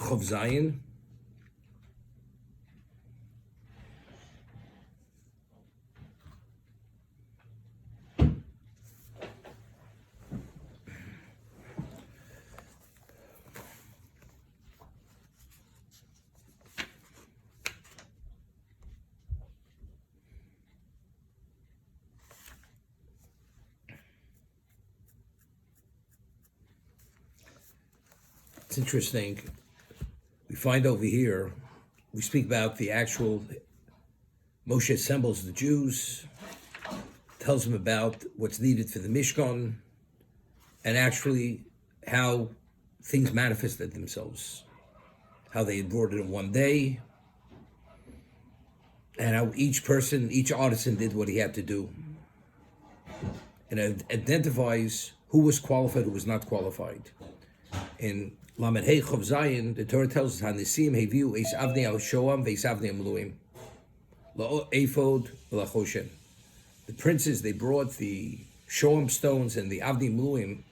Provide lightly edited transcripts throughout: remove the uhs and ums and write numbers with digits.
Chov Zayin. It's interesting. We find over here, we speak about the actual, Moshe assembles the Jews, tells them about what's needed for the Mishkan, and actually how things manifested themselves. How they had brought it in one day, and how each person, each artisan did what he had to do. And it identifies who was qualified, who was not qualified. In Lamed Hey Chov Zayin, the Torah tells us, Hanisim heviu eis avnei al-shoam veis avnei al-mluim, la'efod v'la'choshen. The princes, they brought the shoam stones and the avnei mluim.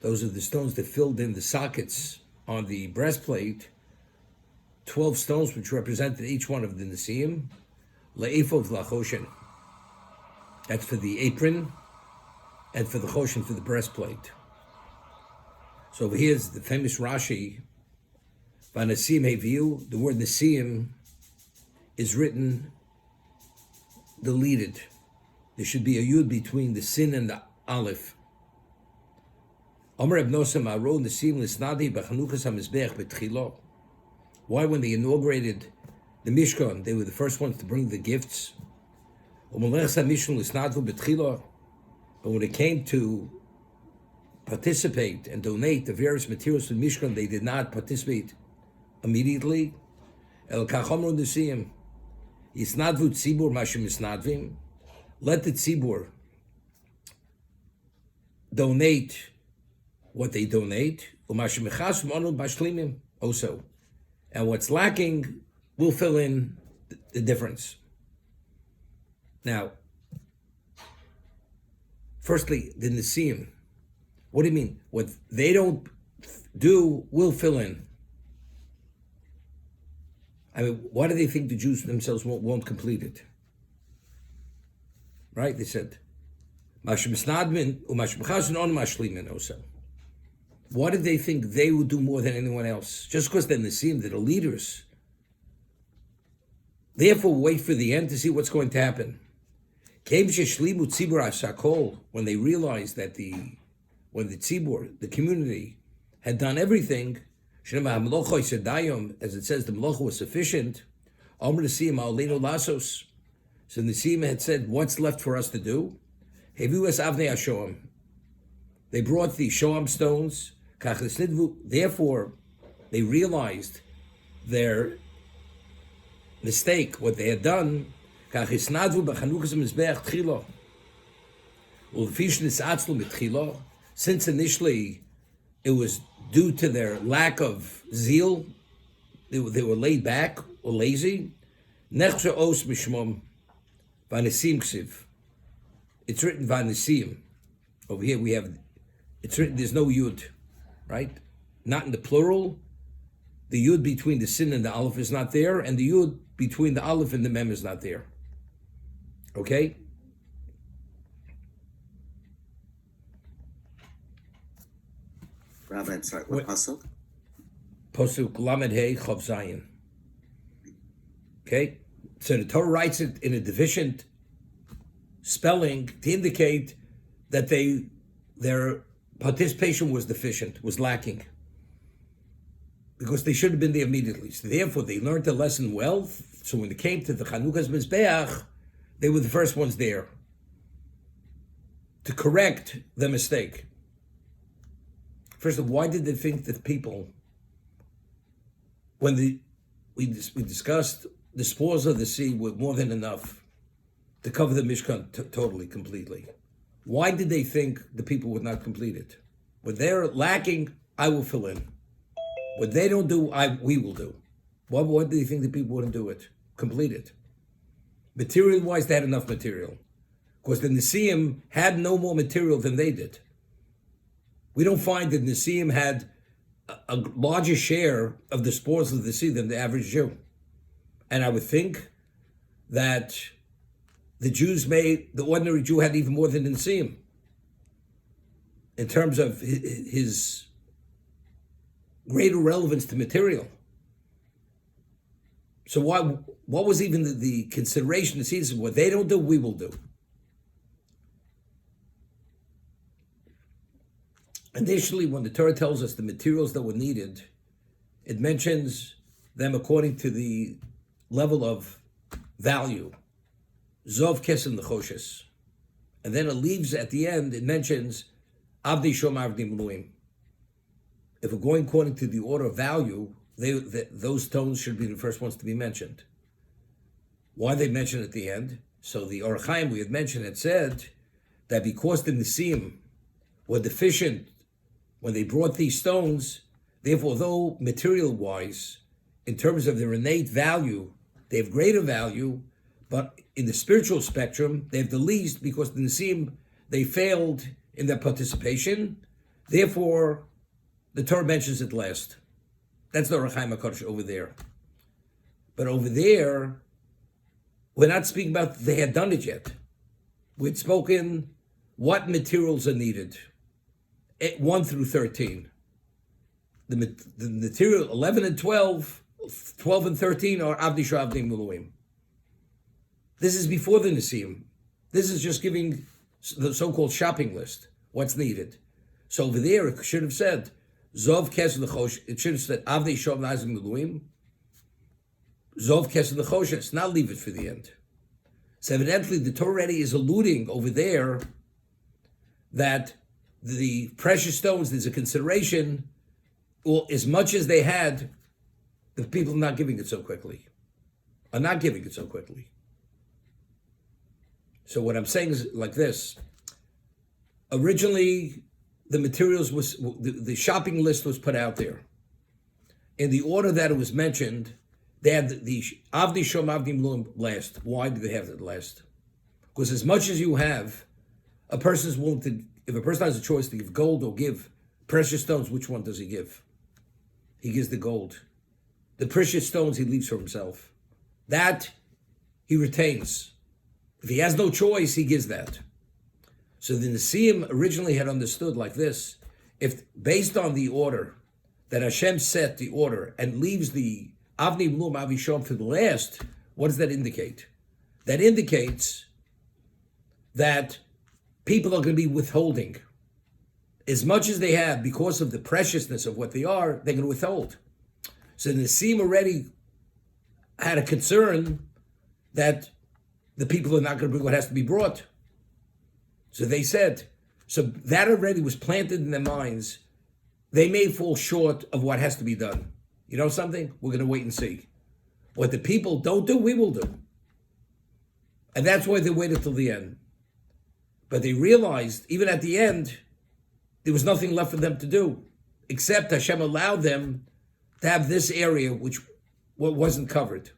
Those are the stones that filled in the sockets on the breastplate. 12 stones which represented each one of the Nisim. La'efod v'la'choshen. That's for the apron and for the choshen, for the breastplate. So over here is the famous Rashi, Vanasim Heviu. The word Nasim is written deleted. There should be a yud between the sin and the aleph. Omer Ebnosam Aro Nasim Lisnadi B'Chanukas HaMizbech B'Tchilo. Why, when they inaugurated the Mishkan, they were the first ones to bring the gifts? U'Melech HaMishkan Lisnadvu B'Tchilo. But when it came to participate and donate the various materials to the Mishkan, they did not participate immediately. El kachomru nesiyim, yisnadvu tzibur mashim yisnadvim. Let the tzibur donate what they donate. Umashim echas u'manu bashlimim also. And what's lacking, we'll fill in the difference. Now, firstly, the nesiyim. What do you mean? What they don't do, we'll fill in. I mean, why do they think the Jews themselves won't complete it? Right? They said, why did they think they would do more than anyone else? Just because they're Nisim, they're the leaders. Therefore, wait for the end to see what's going to happen. When they realized that when the tzibur, the community, had done everything, as it says, the melacha was sufficient. So the Nisim had said, what's left for us to do? They brought the shoam stones. Therefore, they realized their mistake, what they had done. Since initially it was due to their lack of zeal, they were laid back or lazy. It's written Vanisim. Over here we have, it's written, there's no yud, right? Not in the plural. The yud between the sin and the aleph is not there, and the yud between the aleph and the mem is not there. Okay? Rabbi, sorry, what pasuk? Pasuk Lamed Hey Chov Zayin. Okay? So the Torah writes it in a deficient spelling to indicate that their participation was deficient, was lacking. Because they should have been there immediately. So therefore, they learned the lesson well. So when it came to the Chanukas Mizbeach, they were the first ones there to correct the mistake. First of all, why did they think that people, when we discussed the spoils of the sea were more than enough to cover the Mishkan totally, completely? Why did they think the people would not complete it? What they're lacking, I will fill in. What they don't do, we will do. Why do they think the people wouldn't do it? Complete it. Material-wise, they had enough material. Because the Nisim had no more material than they did. We don't find that Nisim had a larger share of the spoils of the sea than the average Jew. And I would think that the ordinary Jew had even more than the Nisim in terms of his greater relevance to material. So what was even the consideration to see this? What they don't do, we will do. Initially, when the Torah tells us the materials that were needed, it mentions them according to the level of value. Zov Kesem Nechoshes. And then it leaves at the end, it mentions Avdi Shom Avdi Mluim. If we're going according to the order of value, those stones should be the first ones to be mentioned. Why they mentioned at the end? So the Or Chaim we had mentioned had said that because the Nisim were deficient when they brought these stones, therefore, though material-wise, in terms of their innate value, they have greater value, but in the spiritual spectrum, they have the least because the Nisim, they failed in their participation. Therefore, the Torah mentions it last. That's the Or Chaim HaKadosh over there. But over there, we're not speaking about they had done it yet. We'd spoken what materials are needed. 1 through 13. The material 11 and 12, 12 and 13 are Avdi Shavdim Muluim. This is before the Nisim. This is just giving the so-called shopping list, what's needed. So over there, it should have said, Zov Kes L'Chosh, it should have said, Avdi Shavdim Muluim, Zov Kes L'Choshes, not leave it for the end. So evidently, the Torah already is alluding over there that the precious stones, there's a consideration, well, as much as they had, the people are not giving it so quickly. So what I'm saying is like this. Originally, the materials the shopping list was put out there. In the order that it was mentioned, they had the Avdi Shom Avdi Mluim last. Why do they have it last? Because as much as you have, a person is willing to, if a person has a choice to give gold or give precious stones, which one does he give? He gives the gold. The precious stones he leaves for himself. That he retains. If he has no choice, he gives that. So the Nisim originally had understood like this: if based on the order that Hashem set the order and leaves the Avni Mlum Avishom for the last, what does that indicate? That indicates that people are going to be withholding. As much as they have, because of the preciousness of what they are, they're going to withhold. So the Nisim already had a concern that the people are not going to bring what has to be brought. So they said, so that already was planted in their minds. They may fall short of what has to be done. You know something? We're going to wait and see. What the people don't do, we will do. And that's why they waited till the end. But they realized, even at the end, there was nothing left for them to do, except Hashem allowed them to have this area which wasn't covered.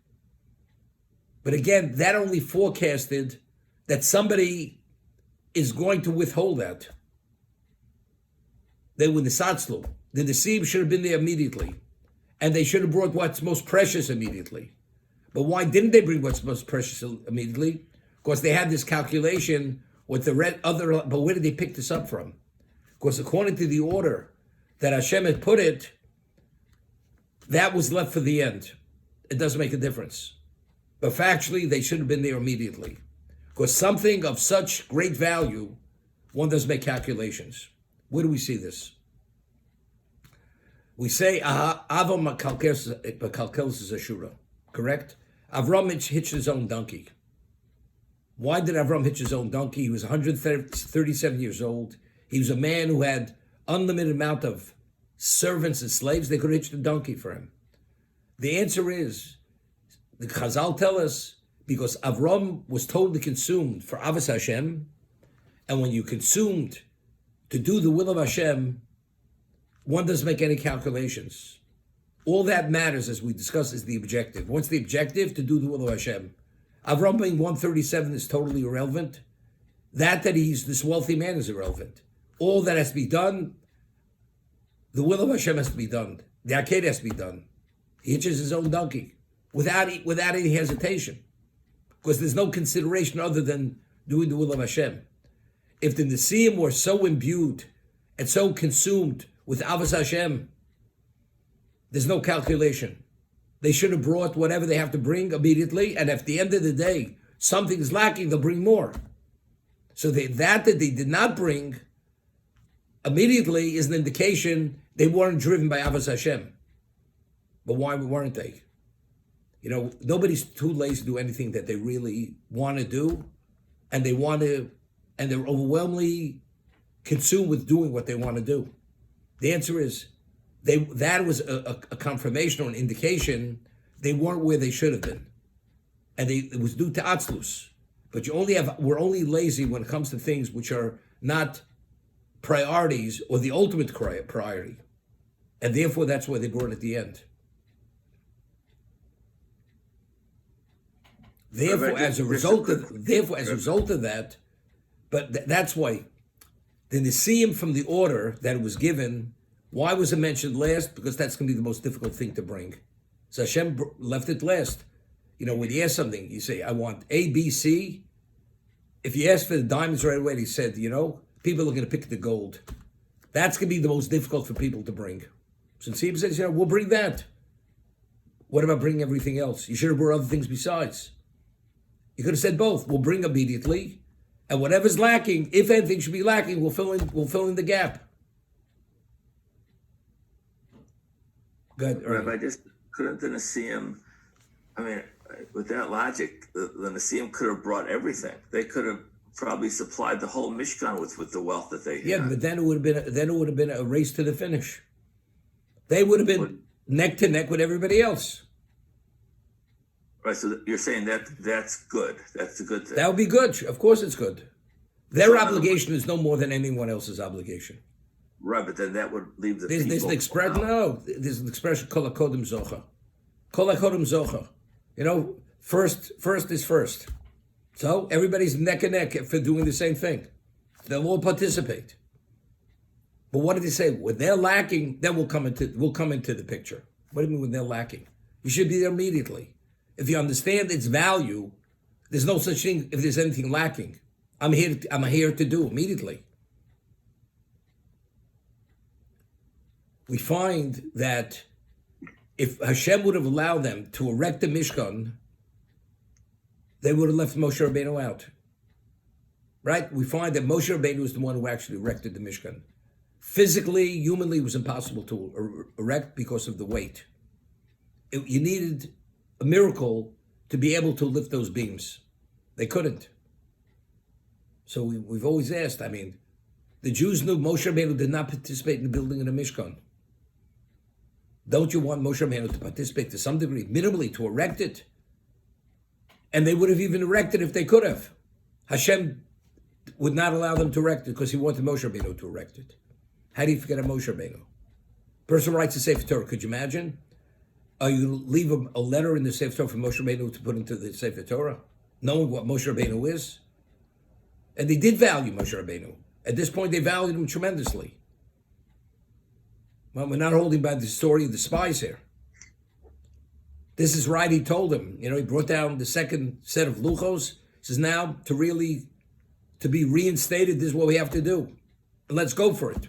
But again, that only forecasted that somebody is going to withhold that. They were Nisatzlu. The Nisim should have been there immediately. And they should have brought what's most precious immediately. But why didn't they bring what's most precious immediately? Because they had this calculation with the other, but where did they pick this up from? Because according to the order that Hashem had put it, that was left for the end. It doesn't make a difference. But factually, they should have been there immediately. Because something of such great value, one does make calculations. Where do we see this? We say, Avram Makalkelis Ashura, correct? Avram hitched his own donkey. Why did Avram hitch his own donkey? He was 137 years old. He was a man who had unlimited amount of servants and slaves. They could have hitched a donkey for him. The answer is, the Chazal tell us, because Avram was totally consumed for Avos Hashem, and when you consumed to do the will of Hashem, one doesn't make any calculations. All that matters, as we discussed, is the objective. What's the objective? To do the will of Hashem. Avram being 137 is totally irrelevant. That he's this wealthy man is irrelevant. All that has to be done, the will of Hashem has to be done. The Aked has to be done. He hitches his own donkey without any hesitation, because there's no consideration other than doing the will of Hashem. If the Nesiim were so imbued and so consumed with Avos Hashem, there's no calculation. They should have brought whatever they have to bring immediately, and at the end of the day, something is lacking, they'll bring more. So that they did not bring immediately is an indication they weren't driven by Avos Hashem. But why weren't they? Nobody's too lazy to do anything that they really want to do, and they're overwhelmingly consumed with doing what they want to do. The answer is, that was a confirmation or an indication they weren't where they should have been. And it was due to Atzlus. But we're only lazy when it comes to things which are not priorities or the ultimate priority. And therefore, that's why they brought it at the end. Therefore, as a result of that, but that's why the Nesiim from the order that it was given, why was it mentioned last? Because that's going to be the most difficult thing to bring. So Hashem left it last. When you ask something, you say, I want A, B, C. If you ask for the diamonds right away, he said, people are going to pick the gold. That's going to be the most difficult for people to bring. So Nesiim says, we'll bring that. What about bringing everything else? You should have brought other things besides. You could have said both. We'll bring immediately, and whatever's lacking, if anything should be lacking, we'll fill in the gap. Good. Rabbi, just couldn't the Nesiim, with that logic, the Nesiim could have brought everything. They could have probably supplied the whole Mishkan with the wealth that they had. Yeah, but then it would have been a race to the finish. They would have been neck to neck with everybody else. Right, so you're saying that's good. That's a good thing. That would be good. Of course it's good. Their obligation is no more than anyone else's obligation. Right, but then that would leave the people. There's an expression, Kol HaKodem Zohar. Kol HaKodem Zohar. First is first. So everybody's neck and neck for doing the same thing. They'll all participate. But what did he say? When they're lacking, then we'll come into the picture. What do you mean when they're lacking? You should be there immediately. If you understand its value, there's no such thing if there's anything lacking. I'm here to do immediately. We find that if Hashem would have allowed them to erect the Mishkan, they would have left Moshe Rabbeinu out. Right? We find that Moshe Rabbeinu was the one who actually erected the Mishkan. Physically, humanly, it was impossible to erect because of the weight. You needed a miracle to be able to lift those beams. They couldn't. So we've always asked, the Jews knew Moshe Rabbeinu did not participate in the building of the Mishkan. Don't you want Moshe Rabbeinu to participate to some degree, minimally, to erect it? And they would have even erected if they could have. Hashem would not allow them to erect it because he wanted Moshe Rabbeinu to erect it. How do you forget a Moshe Rabbeinu? Person writes a Sefer Torah. Could you imagine? You leave a letter in the Sefer Torah for Moshe Rabbeinu to put into the Sefer Torah, knowing what Moshe Rabbeinu is? And they did value Moshe Rabbeinu. At this point, they valued him tremendously. Well, we're not holding by the story of the spies here. This is right, he told him. He brought down the second set of luchos. He says, now, to be reinstated, this is what we have to do. And let's go for it.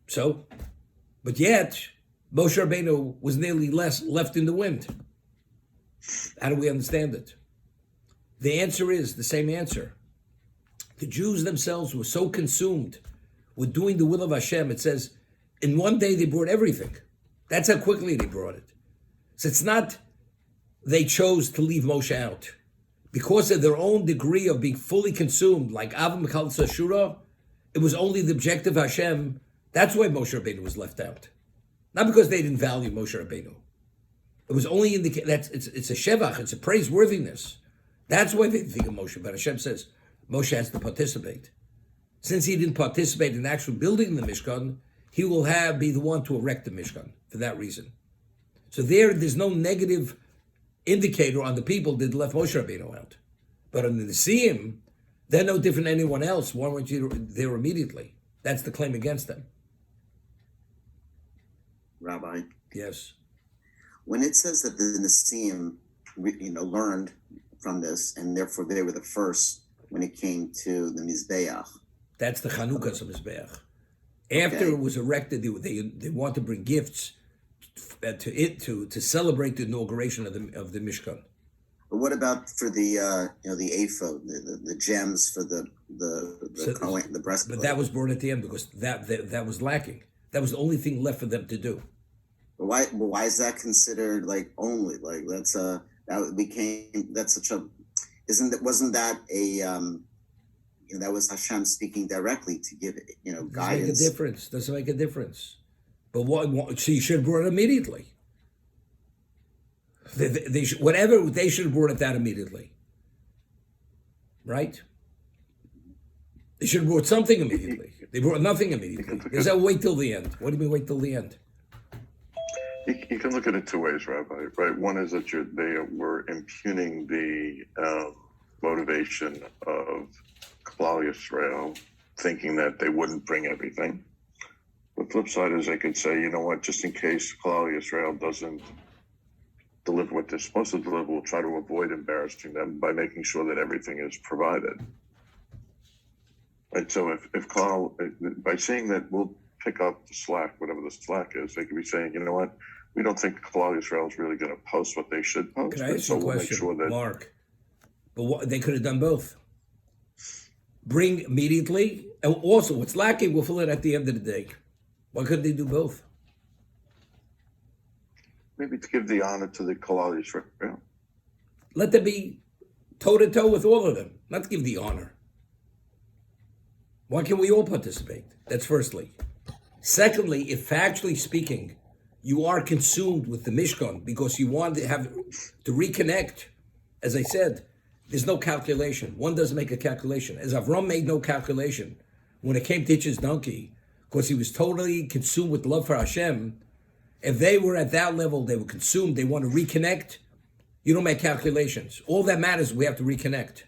So, but yet, Moshe Rabbeinu was nearly left in the wind. How do we understand it? The answer is the same answer. The Jews themselves were so consumed with doing the will of Hashem. It says, in one day they brought everything. That's how quickly they brought it. So it's not they chose to leave Moshe out. Because of their own degree of being fully consumed, like Avim Chal Shura, it was only the objective Hashem. That's why Moshe Rabbeinu was left out. Not because they didn't value Moshe Rabbeinu. It was only it's a shevach, it's a praiseworthiness. That's why they think of Moshe. But Hashem says Moshe has to participate. Since he didn't participate in actual building the Mishkan, he will be the one to erect the Mishkan for that reason. So there's no negative indicator on the people that left Moshe Rabbeinu out. But on the Nesiim, they're no different than anyone else. Why weren't you there immediately? That's the claim against them. Rabbi. Yes. When it says that the Nesiim, learned from this, and therefore they were the first when it came to the Mizbeach. That's the Chanukah's Mizbeach. After it was erected, they want to bring gifts to celebrate the inauguration of the Mishkan. But what about for the the ephod, the gems for the breastplate? But that was brought at the end because that was lacking. That was the only thing left for them to do. But why is that considered like only like that's such a wasn't that a that was Hashem speaking directly to give guidance? Doesn't make a difference. But what she should have brought it immediately. They should have brought it that immediately. Right? They should have brought something immediately. They brought nothing immediately. They said wait till the end. What do you mean wait till the end? You can look at it two ways, Rabbi. Right? One is that they were impugning the motivation of Klal Yisrael, thinking that they wouldn't bring everything. The flip side is they could say, you know what, just in case Klal Yisrael doesn't deliver what they're supposed to deliver, we'll try to avoid embarrassing them by making sure that everything is provided. And so if Klal, by saying that we'll pick up the slack, whatever the slack is, they could be saying, you know what, we don't think Klal Yisrael is really going to post what they should post. Can I ask you a question, make sure that, Mark? But they could have done both. Bring immediately, and also what's lacking, we'll fill it at the end of the day. Why couldn't they do both? maybe to give the honor to the Klal Yisrael. Let them be toe-to-toe with all of them, not to give the honor. Why can't we all participate? That's firstly. Secondly, if factually speaking, you are consumed with the Mishkan because you want to reconnect, as I said, there's no calculation. One doesn't make a calculation. As Avram made no calculation when it came to hitch his donkey, because he was totally consumed with love for Hashem. If they were at that level, they were consumed, they want to reconnect, you don't make calculations. All that matters, we have to reconnect.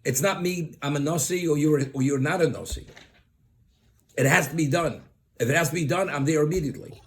It's not me, I'm a Nasi, or you're not a Nasi. It has to be done. If it has to be done, I'm there immediately.